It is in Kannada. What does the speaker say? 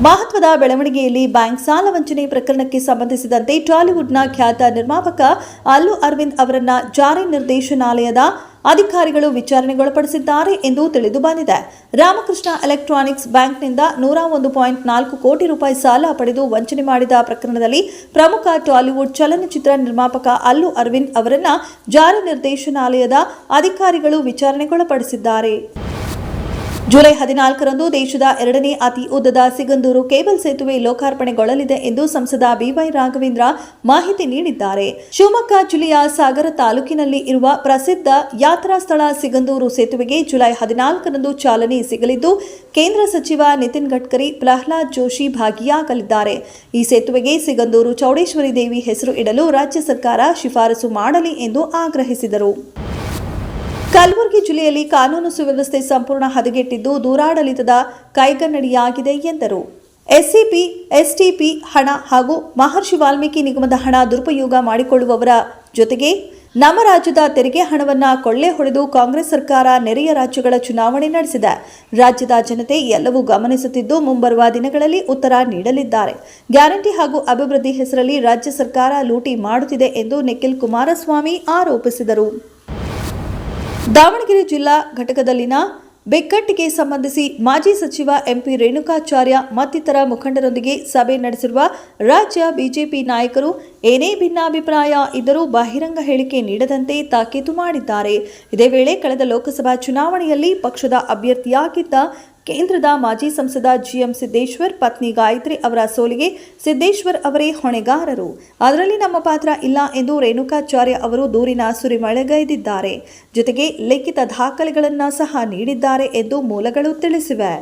ಮಹತ್ವದ ಬೆಳವಣಿಗೆಯಲ್ಲಿ ಬ್ಯಾಂಕ್ ಸಾಲ ವಂಚನೆ ಪ್ರಕರಣಕ್ಕೆ ಸಂಬಂಧಿಸಿದಂತೆ ಟಾಲಿವುಡ್ನ ಖ್ಯಾತ ನಿರ್ಮಾಪಕ ಅಲ್ಲು ಅರವಿಂದ್ ಅವರನ್ನ ಜಾರಿ ನಿರ್ದೇಶನಾಲಯದ ಅಧಿಕಾರಿಗಳು ವಿಚಾರಣೆಗೊಳಪಡಿಸಿದ್ದಾರೆ ಎಂದು ತಿಳಿದು ಬಂದಿದೆ. ರಾಮಕೃಷ್ಣ ಎಲೆಕ್ಟ್ರಾನಿಕ್ಸ್ ಬ್ಯಾಂಕ್ನಿಂದ 101.4 ಕೋಟಿ ರೂಪಾಯಿ ಸಾಲ ಪಡೆದು ವಂಚನೆ ಮಾಡಿದ ಪ್ರಕರಣದಲ್ಲಿ ಪ್ರಮುಖ ಟಾಲಿವುಡ್ ಚಲನಚಿತ್ರ ನಿರ್ಮಾಪಕ ಅಲ್ಲು ಅರವಿಂದ್ ಅವರನ್ನ ಜಾರಿ ನಿರ್ದೇಶನಾಲಯದ ಅಧಿಕಾರಿಗಳು ವಿಚಾರಣೆಗೊಳಪಡಿಸಿದ್ದಾರೆ. ಜುಲೈ 14ರಂದು ದೇಶದ ಎರಡನೇ ಅತಿ ಉದ್ದದ ಸಿಗಂದೂರು ಕೇಬಲ್ ಸೇತುವೆ ಲೋಕಾರ್ಪಣೆಗೊಳ್ಳಲಿದೆ ಎಂದು ಸಂಸದ ಬಿವೈ ರಾಘವೇಂದ್ರ ಮಾಹಿತಿ ನೀಡಿದ್ದಾರೆ. ಶಿವಮೊಗ್ಗ ಜಿಲ್ಲೆಯ ಸಾಗರ ತಾಲೂಕಿನಲ್ಲಿ ಇರುವ ಪ್ರಸಿದ್ಧ ಯಾತ್ರಾ ಸ್ಥಳ ಸಿಗಂದೂರು ಸೇತುವೆಗೆ ಜುಲೈ 14ರಂದು ಚಾಲನೆ ಸಿಗಲಿದ್ದು, ಕೇಂದ್ರ ಸಚಿವ ನಿತಿನ್ ಗಡ್ಕರಿ, ಪ್ರಹ್ಲಾದ್ ಜೋಶಿ ಭಾಗಿಯಾಗಲಿದ್ದಾರೆ. ಈ ಸೇತುವೆಗೆ ಸಿಗಂದೂರು ಚೌಡೇಶ್ವರಿ ದೇವಿ ಹೆಸರು ಇಡಲು ರಾಜ್ಯ ಸರ್ಕಾರ ಶಿಫಾರಸು ಮಾಡಲಿ ಎಂದು ಆಗ್ರಹಿಸಿದರು. ಕಲಬುರಗಿ ಜಿಲ್ಲೆಯಲ್ಲಿ ಕಾನೂನು ಸುವ್ಯವಸ್ಥೆ ಸಂಪೂರ್ಣ ಹದಗೆಟ್ಟಿದ್ದು, ದೂರಾಡಳಿತದ ಕೈಗನ್ನಡಿಯಾಗಿದೆ ಎಂದರು. ಎಸ್ಸಿಪಿ, ಎಸ್ಟಿಪಿ ಹಣ ಹಾಗೂ ಮಹರ್ಷಿ ವಾಲ್ಮೀಕಿ ನಿಗಮದ ಹಣ ದುರುಪಯೋಗ ಮಾಡಿಕೊಳ್ಳುವವರ ಜೊತೆಗೆ ನಮ್ಮ ರಾಜ್ಯದ ತೆರಿಗೆ ಹಣವನ್ನು ಕೊಳ್ಳೆ ಹೊಡೆದು ಕಾಂಗ್ರೆಸ್ ಸರ್ಕಾರ ನೆರೆಯ ರಾಜ್ಯಗಳ ಚುನಾವಣೆ ನಡೆಸಿದೆ. ರಾಜ್ಯದ ಜನತೆ ಎಲ್ಲವೂ ಗಮನಿಸುತ್ತಿದ್ದು, ಮುಂಬರುವ ದಿನಗಳಲ್ಲಿ ಉತ್ತರ ನೀಡಲಿದ್ದಾರೆ. ಗ್ಯಾರಂಟಿ ಹಾಗೂ ಅಭಿವೃದ್ಧಿ ಹೆಸರಲ್ಲಿ ರಾಜ್ಯ ಸರ್ಕಾರ ಲೂಟಿ ಮಾಡುತ್ತಿದೆ ಎಂದು ನಿಖಿಲ್ ಕುಮಾರಸ್ವಾಮಿ ಆರೋಪಿಸಿದರು. ದಾವಣಗೆರೆ ಜಿಲ್ಲಾ ಘಟಕದಲ್ಲಿನ ಬಿಕ್ಕಟ್ಟಿಗೆ ಸಂಬಂಧಿಸಿ ಮಾಜಿ ಸಚಿವ ಎಂಪಿ ರೇಣುಕಾಚಾರ್ಯ ಮತ್ತಿತರ ಮುಖಂಡರೊಂದಿಗೆ ಸಭೆ ನಡೆಸಿರುವ ರಾಜ್ಯ ಬಿಜೆಪಿ ನಾಯಕರು ಏನೇ ಭಿನ್ನಾಭಿಪ್ರಾಯ ಇದ್ದರೂ ಬಹಿರಂಗ ಹೇಳಿಕೆ ನೀಡದಂತೆ ತಾಕೀತು ಮಾಡಿದ್ದಾರೆ. ಇದೇ ವೇಳೆ ಕಳೆದ ಲೋಕಸಭಾ ಚುನಾವಣೆಯಲ್ಲಿ ಪಕ್ಷದ ಅಭ್ಯರ್ಥಿಯಾಗಿದ್ದ ಕೇಂದ್ರದ ಮಾಜಿ ಸಂಸದ ಜಿಎಂ ಸಿದ್ದೇಶ್ವರ್ ಪತ್ನಿ ಗಾಯತ್ರಿ ಅವರ ಸೋಲಿಗೆ ಸಿದ್ದೇಶ್ವರ್ ಅವರೇ ಹೊಣೆಗಾರರು, ಅದರಲ್ಲಿ ನಮ್ಮ ಪಾತ್ರ ಇಲ್ಲ ಎಂದು ರೇಣುಕಾಚಾರ್ಯ ಅವರು ದೂರಿನ ಸುರಿಮಳೆಗೈದಿದ್ದಾರೆ. ಜೊತೆಗೆ ಲಿಖಿತ ದಾಖಲೆಗಳನ್ನು ಸಹ ನೀಡಿದ್ದಾರೆ ಎಂದು ಮೂಲಗಳು ತಿಳಿಸಿವೆ.